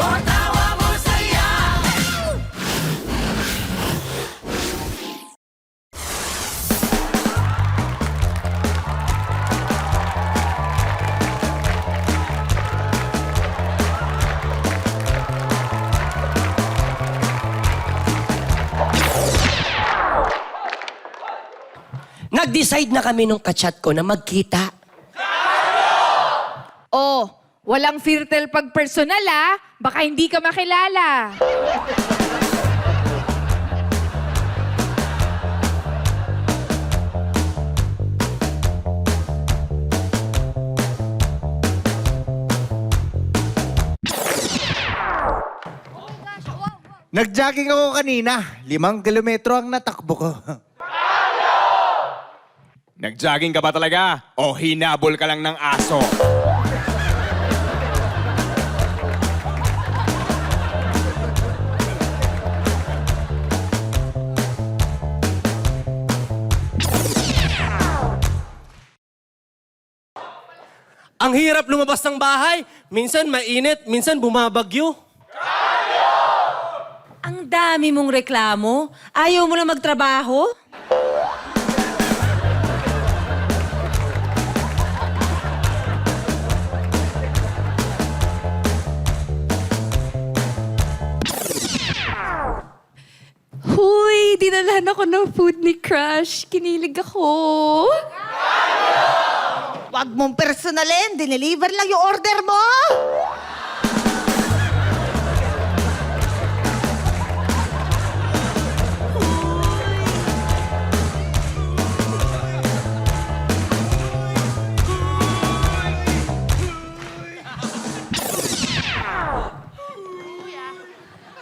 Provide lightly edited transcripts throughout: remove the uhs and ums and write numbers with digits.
More tawa, more saya. Nag-decide na kami nung kachat ko na magkita. Oh, walang firtel pag personal ah. Baka hindi ka makilala. Nag-jogging ako kanina. 5 kilometro ang natakbo ko. Nag-jogging ka ba talaga? O hinabol ka lang ng aso? Ang hirap lumabas ng bahay. Minsan mainit, minsan bumabagyo. Ang dami mong reklamo. Ayaw mo na magtrabaho? Huy, dinalahan ako ng food ni Crush. Kinilig ako. Huwag mong personalin. Dineliver lang yung order mo.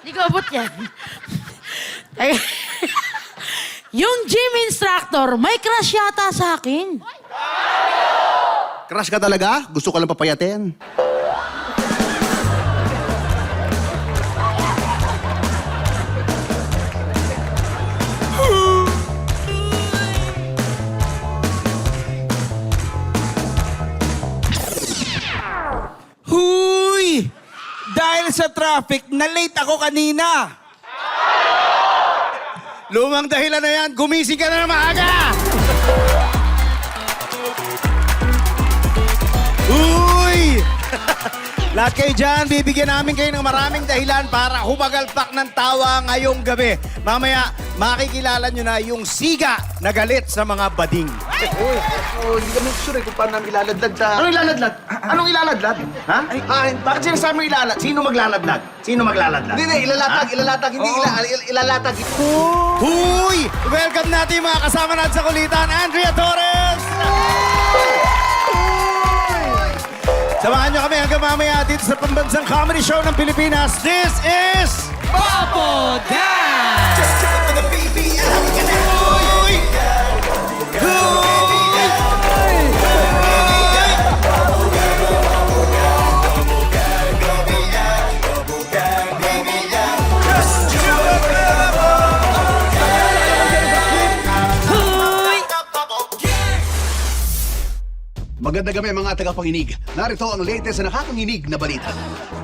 Hindi ko abot yan. Yung gym instructor, may crush yata sa akin. Crush ka talaga? Gusto ko lang papayatin. Huy! Dahil sa traffic, na-late ako kanina. Lumang dahilan na yan, gumising ka na ng maaga! Uy! Lahat kayo dyan, bibigyan namin kayo ng maraming dahilan para humagalpak ng tawa ngayong gabi. Mamaya, makikilala nyo na yung siga na galit sa mga bading. Hindi kami sure kung paano namin ilaladlad sa... Anong ilaladlad? Anong ilaladlad? Ha? Bakit sinasabi mo ilaladlad? Sino maglaladlad? Sino maglaladlad? Hindi, ilalatag, hindi ilalatag. Huy! Welcome natin yung mga kasama natin sa kulitan, Andrea Torres! Samahan nyo kami hanggang mamaya dito sa pambansang comedy show ng Pilipinas. This is... Popo Dance! Huy! Magandang gabi mga tagapanginig. Narito ang latest na nakakanginig na balita.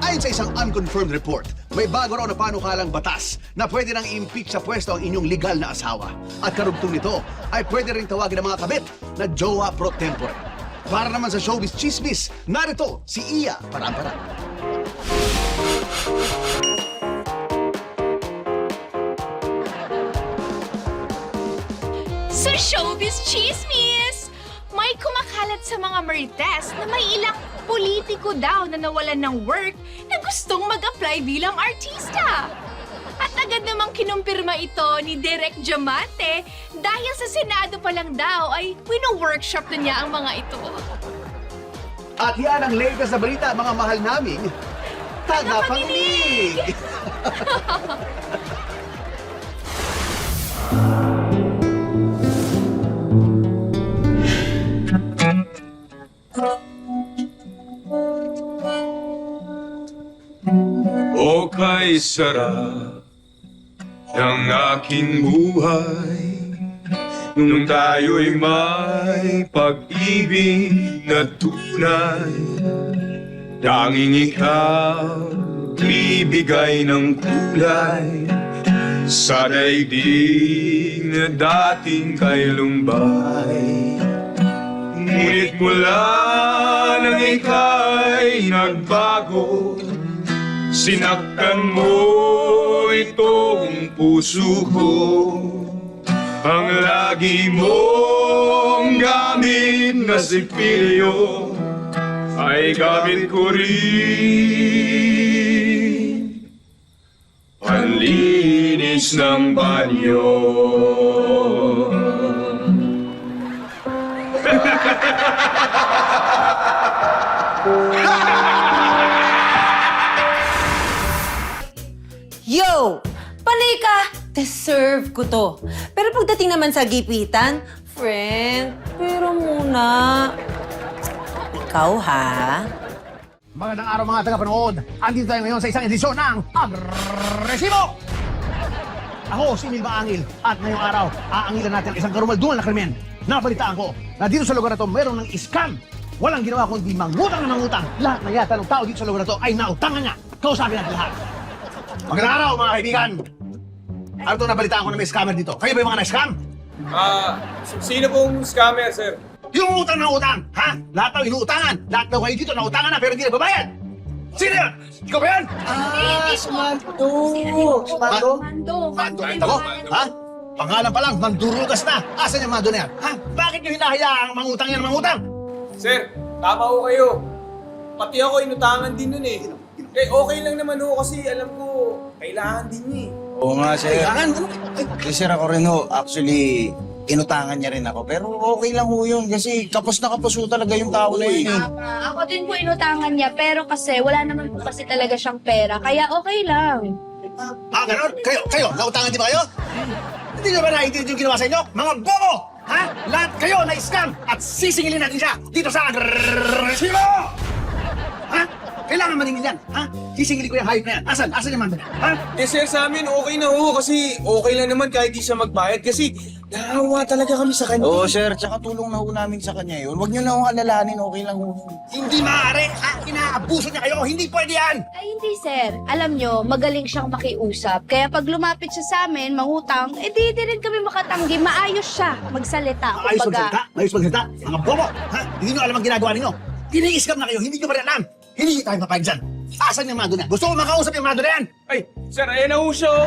Ayon sa isang unconfirmed report, may bago raw na panukalang batas na pwede nang i-impeach sa pwesto ang inyong legal na asawa. At karugtong nito ay pwede rin tawagin ng mga kabit na jowa pro tempore. Para naman sa showbiz chismis, narito si Iya Parampara. Sa Showbiz Chismis! May kumakalat sa mga marites na may ilang politiko daw na nawalan ng work na gustong mag-apply bilang artista. At agad namang kinumpirma ito ni Direk Diamante dahil sa Senado pa lang daw ay wino-workshop na niya ang mga ito. At yan ang latest na balita, mga mahal naming tagapanginig! O kay sarap ng aking buhay nung tayo'y may pag-ibig na tunay. Tanging ikaw magbibigay ng kulay sa daigdig na dating kay lumbay. Ngunit mula nang ika'y nagbago, sinaktan mo itong puso ko. Ang lagi mong gamit na sipilyo ay gamit ko rin. Panlinis ng banyo. Yo! Panay ka! Deserve ko to. Pero pagdating naman sa gipitan, friend, pero muna, ikaw ha? Magandang araw mga tagapanood. Andito tayo ngayon sa isang edisyon ng Agresibo! Ako si Milva Angil at ngayong araw, aangilan natin ang isang karumaldumal na krimen. Nabalitaan ko na dito sa lugar na to mayroon ng scam. Walang ginawa kundi mangutang na mangutang. Lahat na yata ng tao dito sa lugar na to ay nautangan niya. Kausapin natin lahat. Magandang araw mga kaibigan. Ano itong nabalitaan ko na may scammer dito? Kayo ba yung mga na-scam? Sino pong scammer, sir? Yung utang na utang, ha? Lahat daw inuutangan. Lahat daw kayo dito nautangan na pero hindi nagbabayad. Sino yan? Ikaw ba yan? Mando, ako? Ha? Pangalan pa lang, mandurugas na. Asan yung Mando na yan? Ha? Bakit nyo hinahayaang mangutang yan mangutang? Sir, tama ho kayo. Pati ako inutangan din nun eh. Eh, okay lang naman ho kasi alam ko, kailangan din niya eh. Oo nga, sir. Kailangan? Kasi sir, ako rin ho, actually, inutangan niya rin ako. Pero okay lang ho yun kasi kapos na kapos ho talaga yung tao na yun. Ako din po inutangan niya, pero kasi wala naman po kasi talaga siyang pera, kaya okay lang. Ganon? Kayo, nautangan di ba kayo? Hindi nyo ba naiintindihan yung ginawa sa inyo? Mga bobo! Ha? Lahat kayo na-scam at sisingilin natin siya dito sa Agresibo! Ha? Kailangan maningil yan, ha? Sisingilin ko yung hayop na yan. Asan? Asan yung Mando na? Ha? Eh sir, sa amin okay na ho kasi okay lang naman kahit di siya magbayad kasi naawa talaga kami sa kanya. Oo, sir. Tsaka tulong na ho namin sa kanya yun. Huwag niyo na ho alalahanin, okay lang ho. Hindi maaari! Ha? Inaabuso niya kayo! Hindi pwede yan! Ay hindi sir, alam nyo, magaling siyang makiusap. Kaya pag lumapit siya sa amin, mangutang, di rin kami makatanggi, maayos siya magsalita. Ayos Kumbaga, magsalita! Ayos magsalita! Mga bobo! Ha? Hindi nyo alam ang ginagawa ninyo! Tini-scam na kayo! Hindi nyo pa rin alam! Hindi tayo papayag dyan! Asan yung Mando na? Gusto ko makausap yung Mando na yan! Ay, sir, ayan na ho siya oh.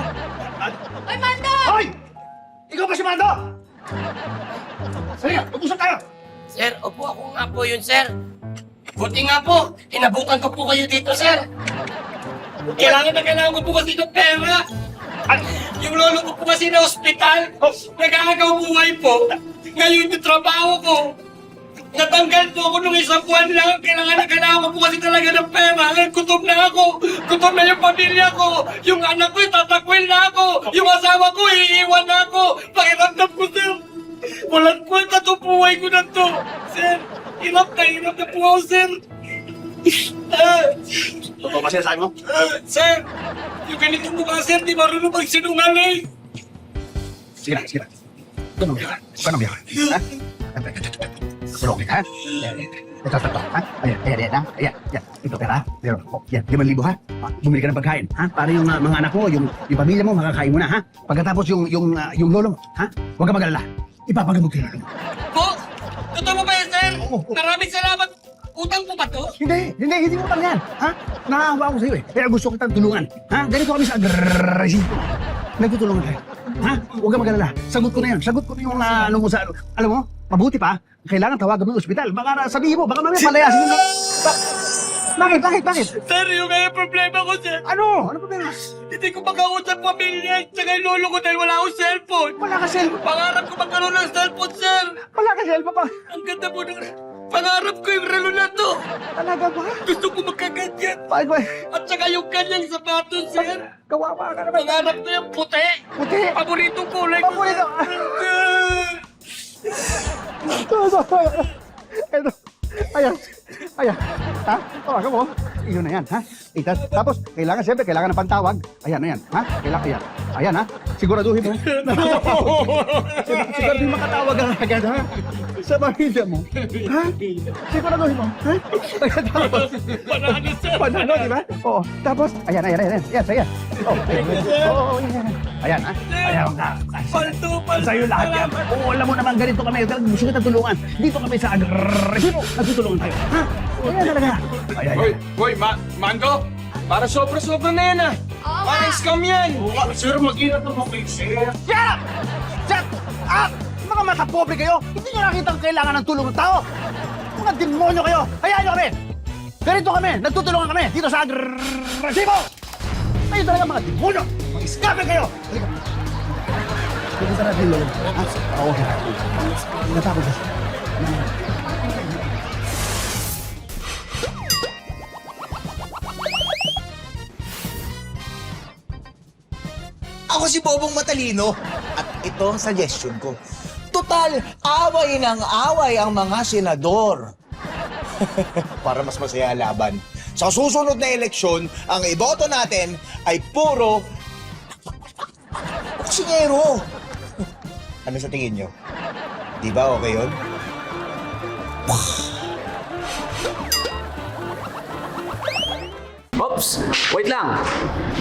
Ay Mando! Hoy! Ikaw ba si Mando? Sige, mag-usap tayo! Sir, opo, ako nga po yun, sir. Buti nga po, inabutan ko po kayo dito, sir. Kailangan ko po kasi ng pera. Yung lolo ko po kasi na ospital, nag-aagaw buhay po. Ngayon yung trabaho ko, natanggal po ako nung isang buwan lang. Kailangan ko po kasi talaga ng pera. Ngayon gutom na ako. Gutom na yung pamilya ko. Yung anak ko, tatakwil na ako. Yung asawa ko, iiwan na ako. Pakiramdam ko, sir. Walang kwenta to buhay ko na to. Sir, hirap na po ako, sir. Totoo ba sinasabi mo? Sir, yung ganito mukha, sir, di marunong magsinungaling. Sige na, sige na. Ganun biyakan. Ganun biyakan. Ha? Tulong kita, ha? Ito, ha? Ayan. Ito, pera, ha? Pero, yan, 5,000, ha? Bumili ka ng pagkain, ha? Para yung mga anak mo, yung pamilya mo, makakain mo na, ha? Pagkatapos yung lolo mo, ha? Huwag ka mag-alala. Ipapagamot ka na. Po, totoo mo ba yan, sir? Maraming salamat. Utang po ba to? Hindi mo utang yan, ha? Nakahawa ako sa'yo, eh. Kaya gusto kitang tulungan, ha? Ganito kami sa Agresibo. Nagtutulungan tayo, ha? Huwag ka mag-alala. Sagot ko na yan. Sagot ko na yung ano mo sa... Alam mo, mabuti pa, kailangan tawagan mo yung ospital. Baka sabihin mo, baka mamaya palayasin mo. Bakit? Sir, yung kaya problema ko, sir. Ano? Ano problema? Hindi ko makausap pamilya at saka yung lolo ko dahil wala akong cellphone. Wala ka cellphone. Pangarap ko magkaroon ng cellphone, sir. Wala ka cellphone pa. Ang ganda po ng... Pangarap ko yung relo na to. Talaga ba? Gusto ko magkaganyan. Bakit ba? At saka yung kanyang sapatos, sir. Kawawa ka naman. Pangarap ko yung puti. Puti? Paboritong kulay ko. Paborito. Ito. Ayan. Ayan. Ha? Tawagan mo. Iyon na yan, ha? Tapos, kailangan ng pantawag. Ayan, ha? Ayan. Ayan, ha? Siguraduhin mo. Siguraduhin makatawag ang agad, ha? Sa pamilya mo. Ha? Siguraduhin mo. Ha? Panalo, di ba? Oo. Tapos, ayan. Yes. Oh, ayan. Ayan, ha? Ayan, ha? Sa'yo lahat yan. Oo, alam mo naman, ganito kami. Gusto kita tulungan. Dito kami sa agresibo. Nagtutulungan tayo. Ha? Ayan talaga. Hoy, Mango! Para sobra-sobra na yan, Parang scam yan! Sir, mag-ingat naman kayo, sir. Shut up! Mga mata pobre kayo, hindi nyo nakita ang kailangan ng tulong ng tao. Mga demonyo kayo, hayaan nyo kami. Ganito kami, nagtutulungan kami dito sa agresibo. Kayo talaga mga demonyo, mga scammer kayo. Halika. Pupunta natin yung loob. Oo. Natakot kasi. Ako si Bobong Matalino at ito ang suggestion ko. Total, away ng away ang mga senador. Para mas masaya ang laban. Sa susunod na eleksyon, ang iboto natin ay puro boksingero. Ano sa tingin nyo? Di ba okay yun? Oops! Wait lang!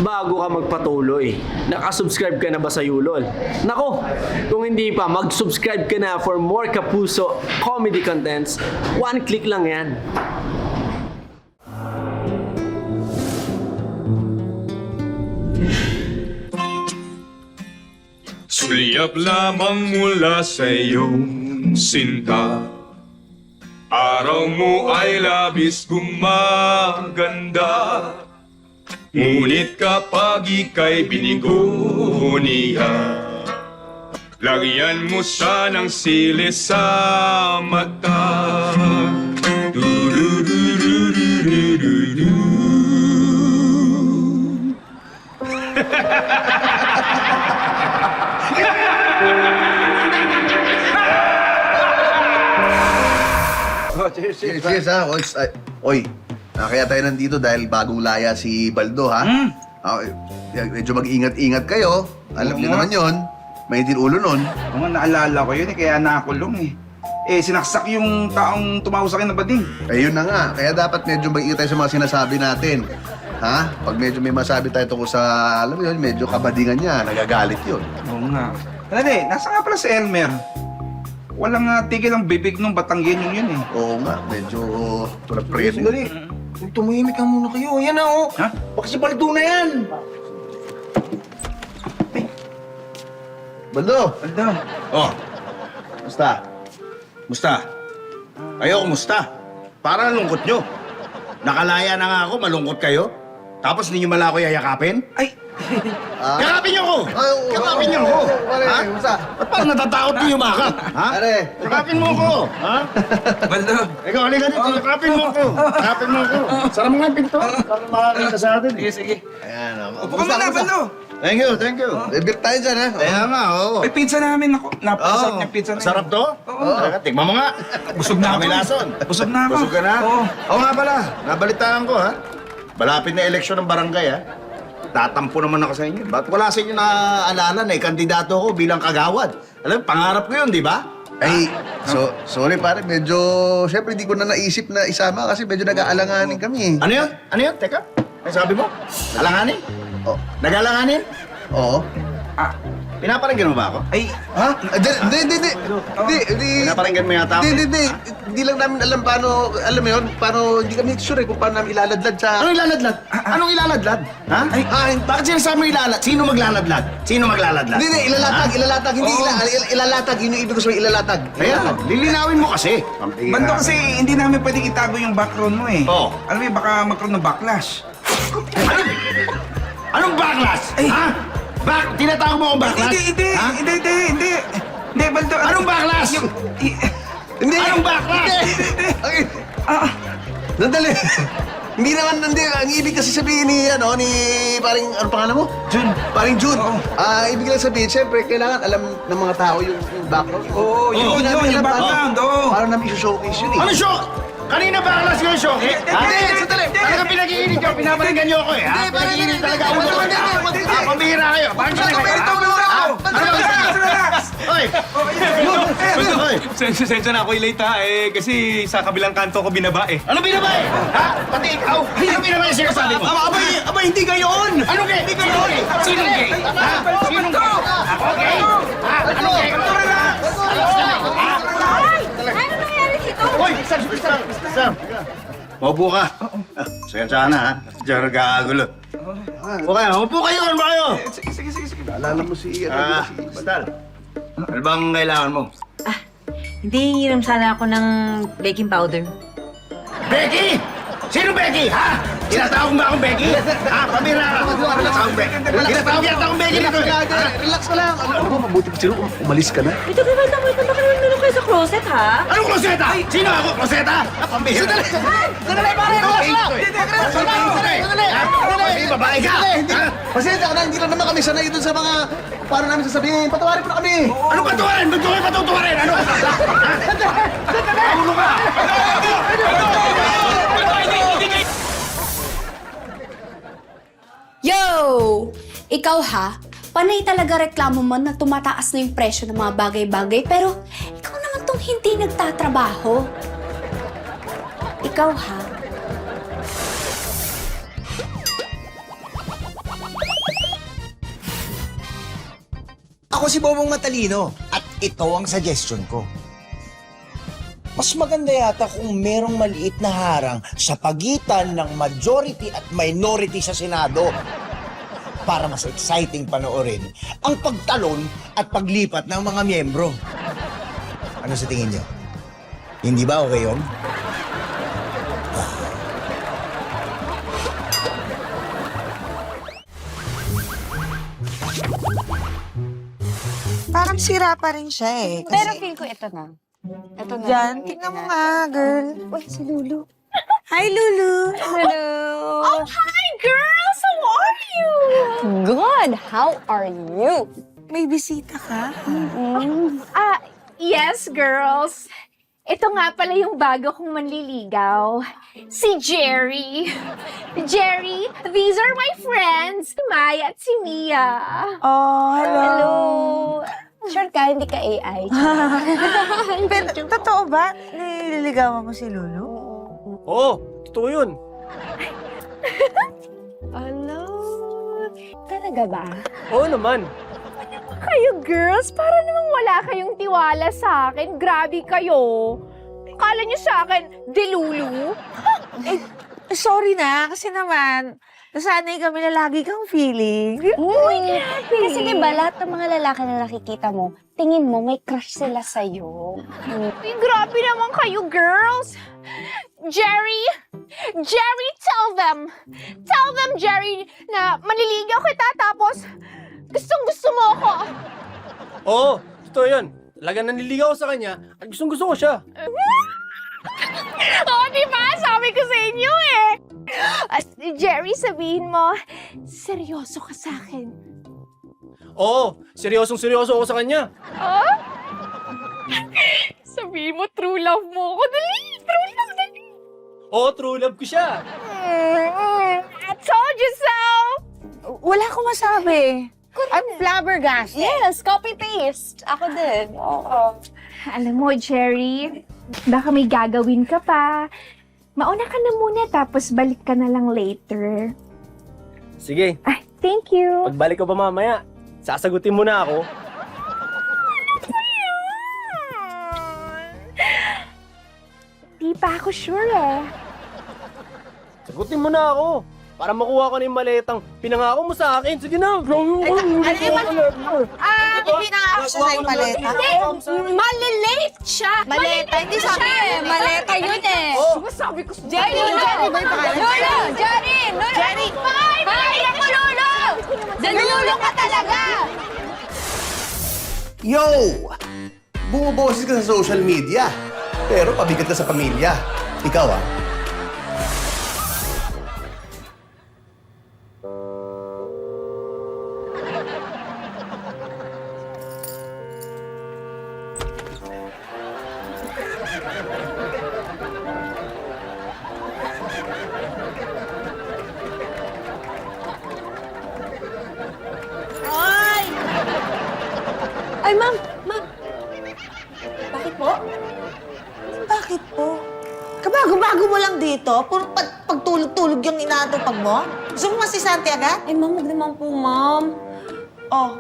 Bago ka magpatuloy, nakasubscribe ka na ba sa Yulol? Nako! Kung hindi pa, mag-subscribe ka na for more Kapuso comedy contents. One click lang yan. Sulyap lamang mula sa iyong sinta. Araw mo ay labis gumaganda. Ngunit kapag ika'y binigo niya, lagyan mo sanang sili sa mata. Du-du-du-du-du-du-du. Cheers, ha? Oy, kaya tayo nandito dahil bagong laya si Baldo, ha? Medyo mag-ingat-ingat kayo. Alam niyo naman yon. May din ulo nun. Oo nga, naalala ko yun kaya nakulong sinaksak yung taong tumawa sa akin na bading. Ayun na nga. Kaya dapat medyo mag-ingat tayo sa mga sinasabi natin. Ha? Pag medyo may masabi tayo tungkol sa, alam mo yun, medyo kabadingan niya, nagagalit yun. Oo nga. Nasa nga pala si Elmer? Walang tigil ang bibig nung Batanggen yun Oo nga, medyo tulad preso. Dali. Tumahimik ka muna kayo. Yan na, oh. Ha? Baka si Baldo na yan. Baldo! Alda. Oh, musta? Musta? Kayo, kumusta? Parang lungkot nyo. Nakalaya na nga ako, malungkot kayo. Tapos hindi nyo mala ako yayakapin? Ay! Yakapin nyo ako! Yakapin nyo ako! Ha? Ba't parang natatakot nyo yumakap? Ha? Yakapin mo ako! Ha? Baldo! Ikaw, halika dito, yakapin mo ako! Yakapin mo ako! Sara mo nga yung pinto, para makakita sa atin. Sige. Ayan, Upo ka muna, Baldo! Thank you, thank you. Beer tayo dyan, ha? Kaya nga, oo. May pizza namin ako. Napakasarap niyang pizza na yun. Sarap to? Oo. Teka, tignan mo nga. Busog na ako. Kami lason. Busog na ako. Busog ka na? Oo. Oo nga pala, nabalitaan ko ha. Malapit na eleksyon ng barangay ha. Tatampo naman ako sa inyo. Ba't wala sa inyo naaalala na kandidato ko bilang kagawad? Alam, pangarap ko yun, di ba? Ay, sorry pare, medyo, syempre hindi ko na naisip na isama kasi medyo nag-aalanganin kami. Ano yun? Ano yun? Teka, ano sabi mo? Alanganin? Oh, Nag-alanganin? oo. Pinaparinggan mo ba ako? Ay! Ha? Hindi. Pinaparinggan mo yata ako. Hindi lang namin alam paano, alam mo yun, paano, hindi kami sure kung paano namin ilaladlad sa... Anong ilaladlad? Anong ilaladlad? Ha? Bakit sinasabi mo ilaladlad? Sino maglaladlad? Sino maglaladlad? Hindi, ilalatag, hindi Oo. ilalatag, yun yung ibig ko sabihin, ilalatag. Kaya, lilinawin mo kasi. Bando kasi hindi namin pwedeng itago yung background mo Oo. Alam mo baka magkaroon ng backlash. Anong backlash? Ha? Tinatawag mo akong backlash? Hindi, Ha? Hindi, Baldo. Anong backlash? Hindi! Anong backlash? Okay. Nandali. Hindi naman, ang ibig kasi sabihin ni paring, ano pangalan mo? Jun. Paring Jun. Oo. Ibig lang sabihin, siyempre, kailangan alam ng mga tao yung background. Oo, yun, Hindi namin yung alam background, paano- oo. Paano namin i-showcase yun eh. Ano show? Kanina ba alas yung shoke? Hindi, sandali. Talaga pinag-iinit nyo, pinapalingan nyo ako eh. Ha? Pinag-iinit talaga ulo ko. Pambihira kayo. Bakit siya Hoy! Sensya na ako late ha, kasi sa kabilang kanto ko binaba eh. Ano binaba eh? Ha? Pati ikaw? Ano binaba yung sinasabi mo? Aba, hindi gayon! Ano gay? Hindi gayon! Sinong gay? Ha? Sinong gay? Ako gay? Ha? Ano gay? Ano nangyari dito? Hoy! Sam! Maupo ka. Sensya na ha. Diyan nagkakagulo. Upo kayo. Ano ba kayo? Sige. Naalala mo si Bastal. Ano bang kailangan mo? Hindi, hiram sana ako ng baking powder. Becky! Sino Becky, ha? Tinatawag mo akong Becky? Ha? Pamira ka. Tinatawag Becky. Tinatawag yata akong Becky dito. Relax ka lang. Ano ba, mabuti pa sino? Umalis ka na. Ito, wait lang. Baka naman kayo sa closet, ha? Anong kloseta? Sino ako? Kloseta? Pambihira. Sandali, pare! Sandali! Babae ka! Pasensya ka na, hindi lang naman kami sanay dun sa mga paano namin sasabihin. Patawarin mo na kami. Ano patuwarin? Ba't ko kayo patutuwarin? Ano? Paulo ka! Yo! Ikaw ha? Panay talaga reklamo mo na tumataas na yung presyo ng mga bagay-bagay, pero ikaw naman tong hindi nagtatrabaho. Ikaw ha? Ako si Bobong Matalino at ito ang suggestion ko. Mas maganda yata kung merong maliit na harang sa pagitan ng majority at minority sa Senado para mas exciting panoorin ang pagtalon at paglipat ng mga miyembro. Ano sa tingin niyo? Hindi ba okay yun? Parang sira pa rin siya eh. Pero Kasi, feel ko ito na. Ito na. Diyan, tingnan mo nga, girl. Uy, si Lulu. Hi, Lulu. Hello. Oh, hi, girls! How are you? Good. How are you? May bisita ka? Yes, girls. Ito nga pala yung bago kong manliligaw. Si Jerry. Jerry, these are my friends, si Maya at si Mia. Oh, hello. Hello. Sure ka, hindi ka AI. Pero, totoo ba? Nililigawan mo si Lulu? Oo, totoo yun. Hello. Talaga ba? Oo naman. Kayo, girls, para namang wala kayong tiwala sa akin. Grabe kayo. Kala niyo sa akin, delulu? Sorry na, kasi naman, nasanay kami na lagi kang feeling. Uy, kasi diba lahat ng mga lalaki na nakikita mo, tingin mo may crush sila sa'yo. Uy, grabe naman kayo, girls. Jerry, tell them, Jerry, na manliligaw kita tapos gustong-gusto mo ako. Oo, totoo yun. Talagang nanliligaw ako sa kanya at gustong-gusto ko siya. Oo, diba? Sabi ko sa inyo eh. Jerry, sabihin mo, seryoso ka sa akin. Oo, seryosong-seryoso ako sa kanya. Oh? Sabihin mo, true love mo ako. Dali, true love, dali. Oo, true love ko siya. I told you so. Wala akong masabi. I'm flabbergasted. Yes, copy-paste. Ako din. Oo. Alam mo, Jerry, baka may gagawin ka pa. Mauna ka na muna, tapos balik ka na lang later. Sige, Ay, thank you. pagbalik ko pa mamaya, sasagutin mo na ako. Di pa ako sure eh. Sagutin mo na ako. Para makuha ko na yung maletang pinangako mo sa akin. Sige na. Hindi na nga ako siya sa yung maleta. Malilate siya! Maleta, hindi sabi eh. Maleta yun eh. Sabi ko, Jerry! Jerry, may pangalan. Lolo! Jerry! Jerry! Bye! Bye! Ako, Lolo! Lolo ka talaga! Yo! Bumuboses ka sa social media, pero pabigat ka sa pamilya. Ikaw ah. Ay, ma'am! Ma'am! Bakit po? Bakit po? Kabago-bago mo lang dito? Puro pagtulog-tulog yung inaatupag mo? Gusto mo masisante agad? Ay, ma'am, huwag naman po, ma'am. Oh,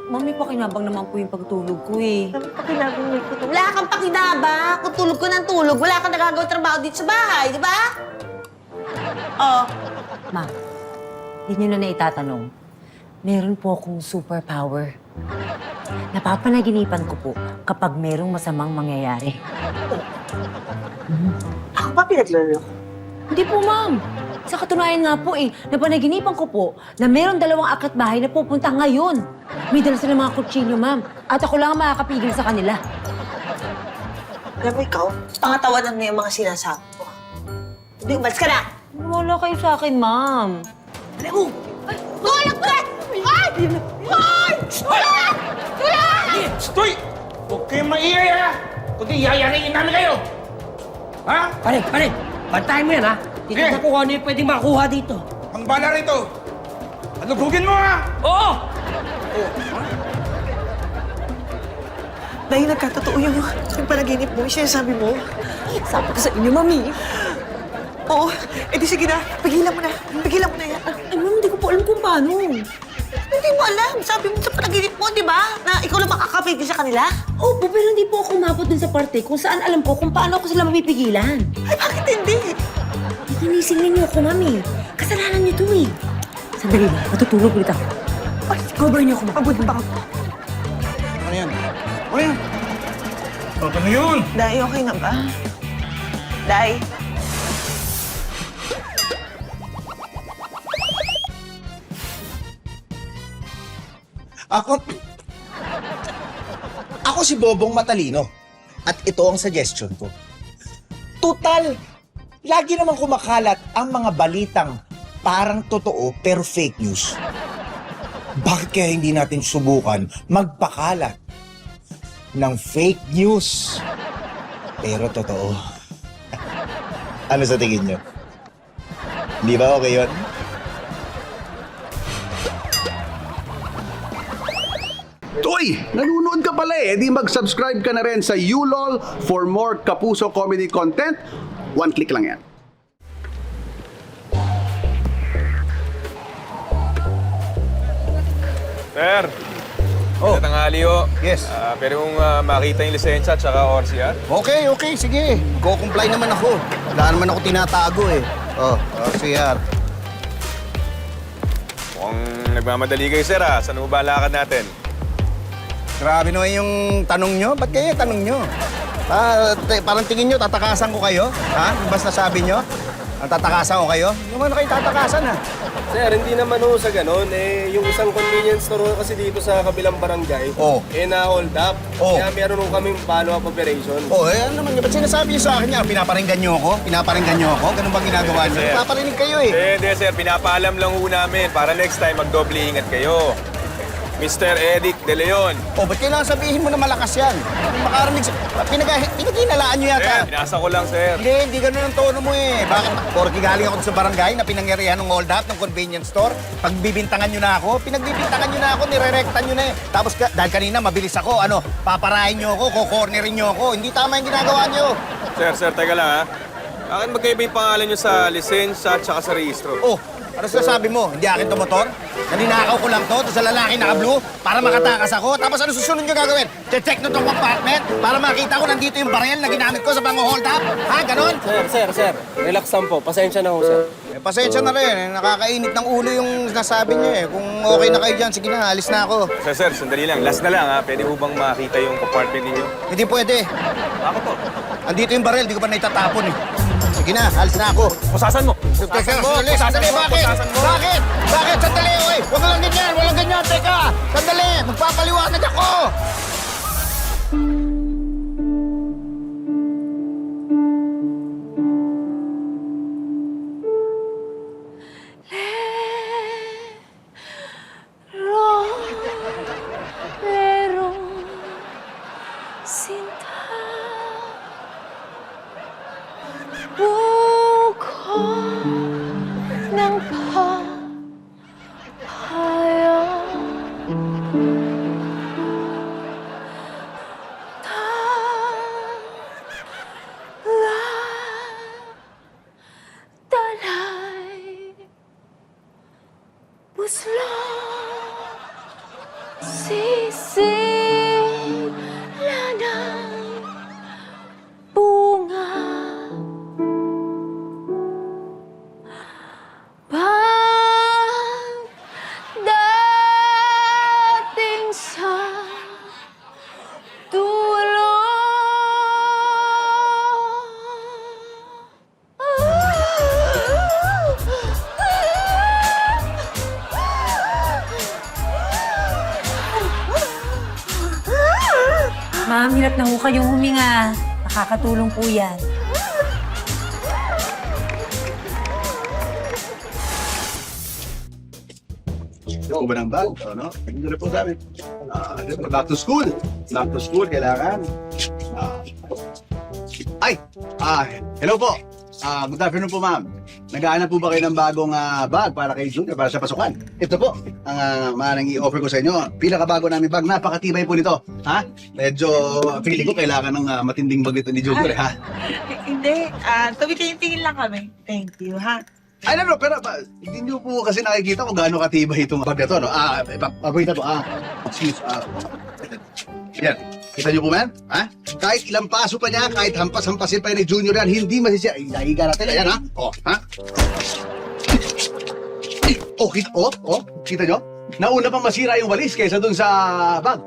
ma'am, may pakinabang naman po yung pagtulog ko eh. Pakinabang mo ito. Wala kang pakinabang. Kung tulog ko ng tulog, wala kang nagagawang trabaho dito sa bahay, di ba? Oh, Ma'am, hindi nyo na naitatanong. Meron po akong superpower. Napapanaginipan ko po kapag merong masamang mangyayari. ako pa pinaglaro. Hindi po, ma'am. Sa katunayan nga po napanaginipan ko po na meron 2 akat bahay na pupunta ngayon. May dala sila mga kutsilyo, ma'am. At ako lang ang makakapigil sa kanila. Alam mo ikaw, pangatawanan mo yung mga sinasabi ko. Hindi, umalis ka na! Wala kayo sa akin, ma'am. Alam mo! Tulog ka! Ay! Ay! Tulog! Tulog! Stoy! Huwag kayong maingay ha! Kundi yayariin namin kayo! Ha? Pare, bantayan mo yan ha. Tignan ko kung ano yung pwedeng makuha dito. Ang bala rito! Alugugin mo ha! Oo! Dahil nagkatotoo yung panaginip mo, yung sinasabi mo. Sabi ko sa inyo, mami. Oo, edi sige na. Pigilan mo na. Pigilan mo na yan. Ay, ma'am, hindi ko po alam kung paano. Hindi mo alam. Sabi mo sa panaginip mo, di ba? Na ikaw lang makakapigil sa kanila. Opo, pero hindi po ako umabot dun sa parte kung saan alam ko kung paano ako sila mapipigilan. Ay, bakit hindi? Ikinising ninyo ako, mami. Kasalanan niyo to eh. Sandali lang, matutulog ulit ako. Ay, Cover niyo ako, ma'am. Abutin pa ako. Ano yan? Ano yan? Ano yun? Day, okay na ba? Day? Ako si Bobong Matalino. At ito ang suggestion ko. Tutal, lagi naman kumakalat ang mga balitang parang totoo pero fake news. Bakit kaya hindi natin subukan magpakalat ng fake news pero totoo? Ano sa tingin nyo? Di ba okay yun? Toy! Nanonood ka pala eh. Di mag-subscribe ka na rin sa ULOL for more Kapuso comedy content. One click lang yan. Sir! Oh. Tanghali ho. Yes. Pero kung makita yung lisensya at saka ORCR. Okay, sige. Go-comply naman ako. Wala naman ako tinatago eh. CR. Mukhang nagmamadali kayo, sir ha. Saan mo ba lakad natin? Grabe naman yung tanong nyo. Ba't kayo tanong nyo? Parang tingin nyo, tatakasan ko kayo? Ha? Yung basta sabi nyo? Ang tatakasan ko kayo? Hindi naman kayo tatakasan ha. Sir, hindi naman ho sa ganun. Yung isang convenience store kasi dito sa kabilang barangay, na-hold up. Kaya meron ho kaming follow-up operation. Ano naman yun? Ba't sinasabi nyo sa akin yan? Pinaparinggan nyo ako? Ganun bang ginagawa nyo? Sir. Paparinig kayo eh. Hindi, sir. Pinapaalam lang ho namin para next time magdoble ingat kayo. Mr. Eric De Leon. Ba't kailangan sabihin mo na malakas yan? Makarinig sa... Pinagkinalaan nyo yata. Binasa ko lang, sir. Hindi ganun ang tono mo eh. Bakit? Porke galing ako sa barangay na pinangyarihan ng hold up ng convenience store. Pagbibintangan nyo na ako, pinagbibintangan nyo na ako, nirerektan nyo na eh. Tapos dahil kanina mabilis ako, paparahin nyo ako, kukornerin nyo ako. Hindi tama yung ginagawa nyo. Sir, teka lang ha. Bakit magkaiba yung pangalan nyo sa lisensya at saka sa rehistro? Ano sasabi mo? Hindi akin to motor? Naninakaw ko lang to sa lalaki na blue para makatakas ako. Tapos ano susunod nyo gagawin? Check na tong compartment para makita ko nandito yung baril na ginamit ko sa pang-hold up? Ha? Ganon? Sir. Relax lang po. Pasensya na ho, sir. Pasensya na rin. Nakakainit ng ulo yung nasabi niyo eh. Kung okay na kayo dyan, sige na, alis na ako. Sir, sandali lang. Last na lang ha. Pwede mo bang makita yung compartment ninyo? Hindi pwede. Bakit po? Andito yung baril, di ko pa naitatapon eh. Sige na, alis na ako. Pusasan mo! Sandali, bakit? Bakit? Sandali, oy! Huwag lang ganyan, walang ganyan, teka! Sandali, magpapaliwanag ako! slow, sisila ng bunga. Pagdating sa dulo. Ma'am, hirap na ho kayong huminga. Nakakatulong po yan. Ito ba ng bag? Ano? Hindi na po sa amin. Back to school. Back to school, kailangan. Hello po. Good afternoon po, ma'am. Nag-aanap po ba kayo ng bagong bag para kay Junior para sa pasukan? Ito po, ang maaaring i-offer ko sa inyo. Pinakabago namin bag, napakatibay po nito. Ha? Medyo feeling ko kailangan ng matinding bag ito ni Junior, ha? Hindi. Tumingin lang kami. Thank you, ha? Ay, no, pero hindi nyo po kasi nakikita kung gaano katibay itong bag na to, no? Pabuhin na to, excuse, yan. Kita nyo po, man? Ha? Kahit ilang paso pa niya, kahit hampas-hampasin pa ni Junior yan, hindi masisya. Ay, nahiga natin. Ayan, ha? Ha? Kita nyo? Nauna pang masira yung walis kaysa dun sa bag.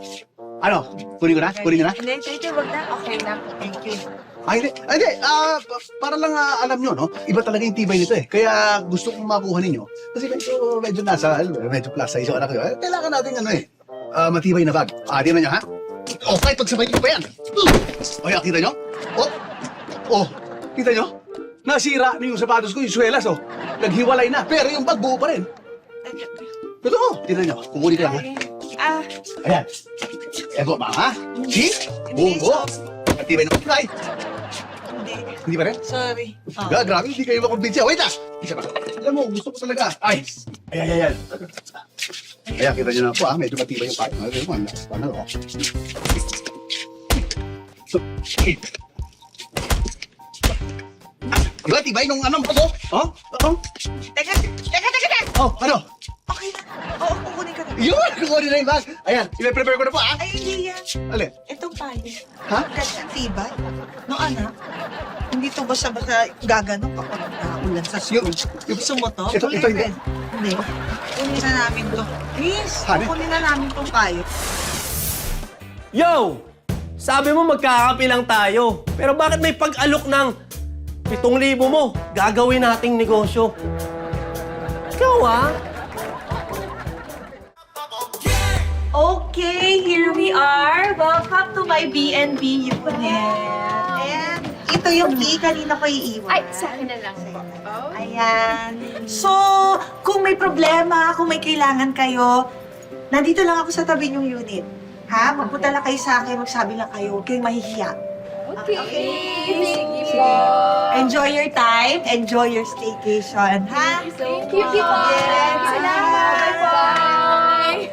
Ano? Kunin ko na? Hindi, wag na. Okay lang. Thank you. Hindi. Para lang alam nyo, no? Iba talaga yung tibay nito, eh. Kaya gusto kong makuha ninyo. Kasi medyo plus size yung anak ko. Kailangan natin, matibay na bag. Tingnan nyo, ha? Kahit pagsabay nyo pa yan. Kita nyo? Kita nyo? Nasira na yung sapatos ko, yung swelas, Naghiwalay na, pero yung bag buo pa rin. Totoo. Tingnan nyo, kukunin ko lang, ha? Ayan. Eto, ma'am, ha? See? Buo. Matibay na kulay. Hindi pa rin? Sorry. Grabe, hindi kayo makumbinsi. Wait lang! Isa pa. Alam mo, gusto ko talaga. Ayan. Ayan, kita nyo na po, medyo matibay yung pack. Diba, tibay nung anong bago? Teka. Ano? Okay na. Oo, kukunin ka na. Yun! Kukunin na yung bag. Ayan, i-prepare ko na po, ha? Ay, hindi yan. Alin? Itong payo. Ha? Kasi ang tibay. No, anak. Hindi to basta-basta gagano kapag naulan sa school. Gusto mo to? Ito, hindi. Hindi. Kunin na namin to. Please, Honey? kunin na namin tong payo. Yo! Sabi mo magkakapi lang tayo. Pero bakit may pag-alok ng 7,000 mo? Gagawin nating negosyo. Ikaw, Okay, here we are. Welcome to my B&B unit. And ito yung key, kanina ko iiwan. Ay, sa akin na lang. Ayan. So, kung may problema, kung may kailangan kayo, nandito lang ako sa tabi yung unit. Ha? Magpunta lang kayo sa akin, magsabi lang kayo, huwag kayong mahihiya. Okay. Thank you po. Enjoy your time, enjoy your staycation, ha? Thank you po. Yes. Salamat. Bye.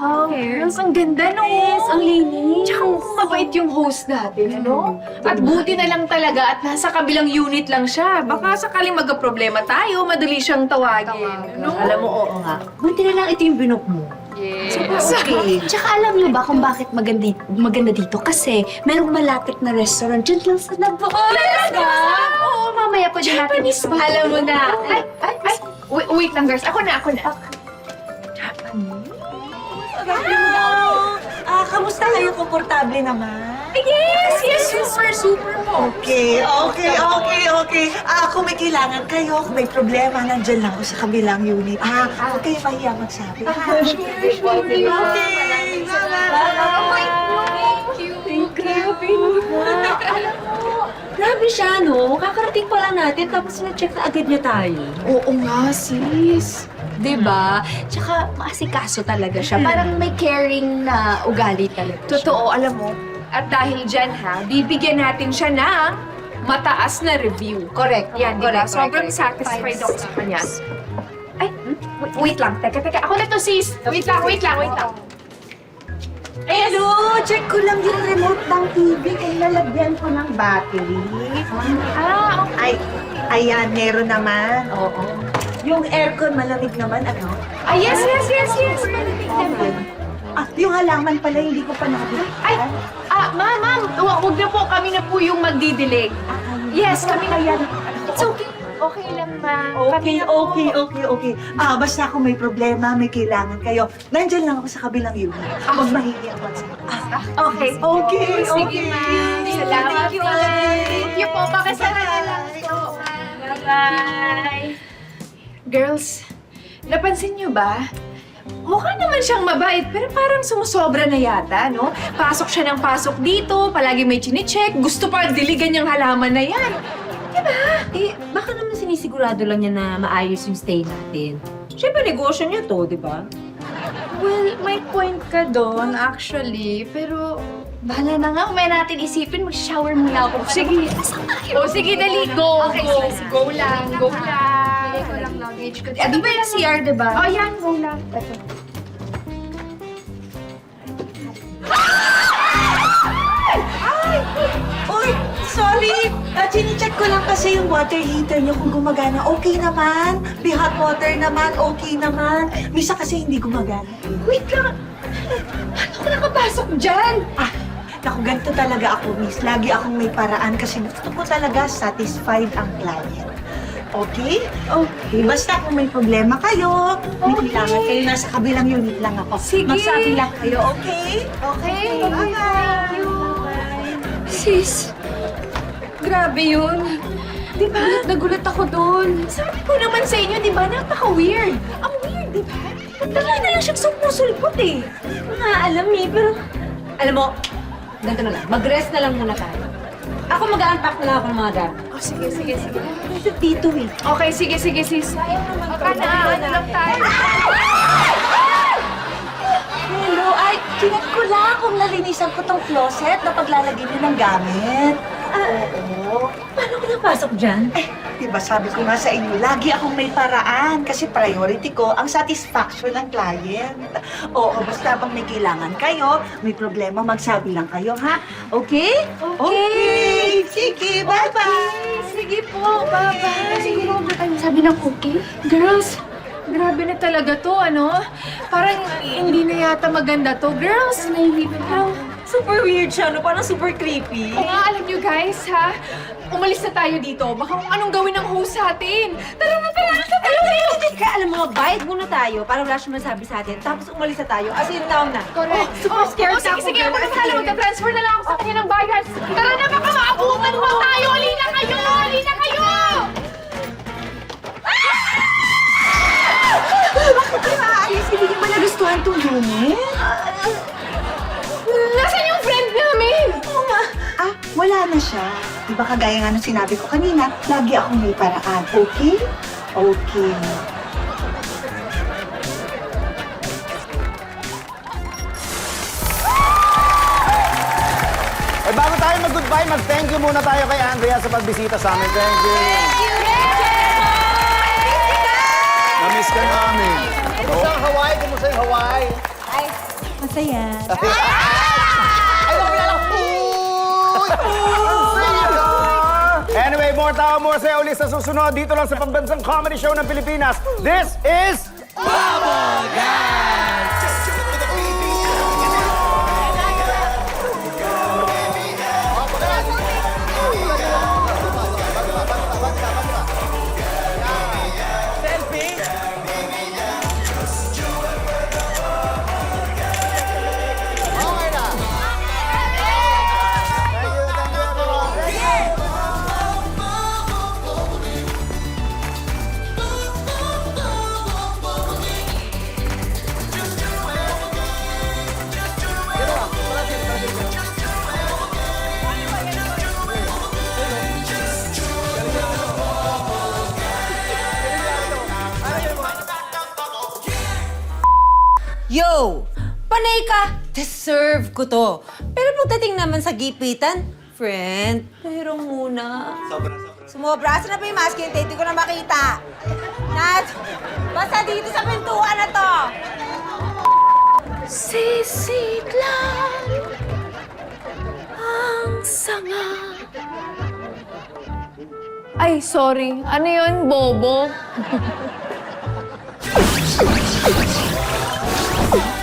Wow, girls, ang ganda, no? Yes, ang linis. Tsaka mabait yung host natin, ano? At buti na lang talaga at nasa kabilang unit lang siya. Baka sakaling magka-problema tayo, madali siyang tawagin. No? Alam mo, oo nga. Buti na lang ito yung binook mo. Yes. Okay. Tsaka alam niyo ba kung bakit maganda dito? Kasi merong malapit na restaurant dyan lang sa labo. Talaga? Oo, mamaya pa dyan natin. Alam mo na. Wait lang, girls. Ako na. Kamusta kayo? Komportable naman? Yes, super po. Okay. Kung may kailangan kayo, kung may problema, nandyan lang ako sa kabilang unit. Huwag kayo mahiya magsabi. Sure. Okay, Thank you. Alam mo, grabe siya, no? Kakarating pa lang natin, tapos na-check na agad niya tayo. Oo nga, sis. Diba? Tsaka maasikaso talaga siya. Parang may caring na ugali talaga siya. Totoo, alam mo. At dahil dyan, bibigyan natin siya ng mataas na review. Correct. Yan, di ba? Correct. Sobrang satisfied ako sa kanya. Ay, wait lang. Teka. Ako na to, sis. Wait lang. Hello! Check ko lang yung remote ng TV kung lalagyan ko ng battery. Okay. Ayan, meron naman. Oo. Yung aircon malamig naman, ano? Ah, yes. Malamig naman. Yung halaman pala, hindi ko pa nabili. Ay, ma'am, huwag na po. Kami na po yung magdidilig. Yes, kami na yan. It's okay. Okay lang, ma'am. Kami Okay, na po. okay. Basta kung may problema, may kailangan kayo, nandyan lang ako sa kabilang unit. Huwag mahihi ako sa Okay. Okay. Sige, ma'am. Salamat Thank you. po. Thank you po. Pakasama na lang po. Bye-bye. Girls, napansin niyo ba? Mukha naman siyang mabait, pero parang sumusobra na yata, no? Pasok siya ng pasok dito, palagi may chine-check, gusto pa diligan yung halaman na yan. Diba? Eh, baka naman sinisigurado lang niya na maayos yung stay natin. Siyempre, negosyo niya to, di ba? Well, may point ka doon, actually. Pero, bahala na nga. Umaya natin isipin. Mag-shower muna ako. Sige. O sige, dali, go. Okay, Go, sige. go lang, go lang. Bigay ko lang luggage ko. Ito ba yung CR, diba? Oh, yan, go lang. Ito. Uy, sorry! Chine-check ko lang kasi yung water heater niyo kung gumagana. Okay naman. Be hot water naman, okay naman. Misa kasi hindi gumagana. Wait lang. Ano ka nakapasok dyan? Naku, ganito talaga ako, miss. Lagi akong may paraan kasi gusto ko talaga satisfied ang client. Okay? Okay. Basta kung may problema kayo, may kailangan kayo, nasa kabilang unit lang ako. Sige. Magsabi lang kayo, okay? Okay. Bye-bye. Thank you. Sis, grabe yun. Di ba? Nagulat ako doon. Sabi ko naman sa inyo, di ba? Napaka-weird. Ang weird, di ba? Bigla na lang siyang sumusulpot eh. Alam eh, pero... Alam mo, ganito na lang. Mag-rest na lang muna tayo. Ako mag-unpack na lang ako ng mga gamit. Oh, sige. Kasi dito eh. Okay, sige, sis. Baka na, ano lang tayo. Hello, ay, tinan ko lang kung nalinisan ko tong closet na paglalagay niyo ng gamit. Oo. Paano ko napasok dyan? Diba sabi ko nga sa inyo, lagi akong may paraan kasi priority ko ang satisfaction ng client. Oo, basta bang may kailangan kayo, may problema, magsabi lang kayo, ha? Okay? Okay! Sige, bye-bye! Sige po, bye-bye. Siguro ba kayo sabi ng okay? Girls, grabe na talaga to, ano? Parang hindi na yata maganda to. Girls, parang Super weird siya, no? Parang super creepy. kung nga alam nyo guys, ha? Umalis na tayo dito. Baka kung anong gawin ng host sa atin. Tara na! Kaya alam mo, bayad muna tayo para wala siyang masabi sa atin. Tapos umalis na tayo. As in town na. Correct. super scared na ako. Sige, ako na sala. Magka-transfer na lang ako sa kanya ng bayad. Tara na, baka maabutan mo tayo. Halina kayo! Bakit kayo maaalis? Hindi niyo ba nagustuhan tong unit? Nasaan yung friend namin? Oo nga. Wala na siya. Diba kagaya nga ng sinabi ko kanina, lagi akong may paraan. Okay? Okay. Eh, bago tayo mag-goodbye, mag-thank you muna tayo kay Andrea sa pagbisita sa amin. Thank you. Na-miss ka namin. Kumusta ang Hawaii? Kumusta yung Hawaii? Masaya. Anyway, more tao, more saya ulit sa susunod dito lang sa pambansang comedy show ng Pilipinas. This is... Yo! Panay ka! Deserve ko to. Pero pagdating naman sa gipitan, friend, pero muna. Sumobra. Saan na pa yung masking tape? Hindi ko na makita. Nat! Basta dito sa pintuan na to! Sisid lang ang sanga. Ay, sorry. Ano yun, Bobo? Bye!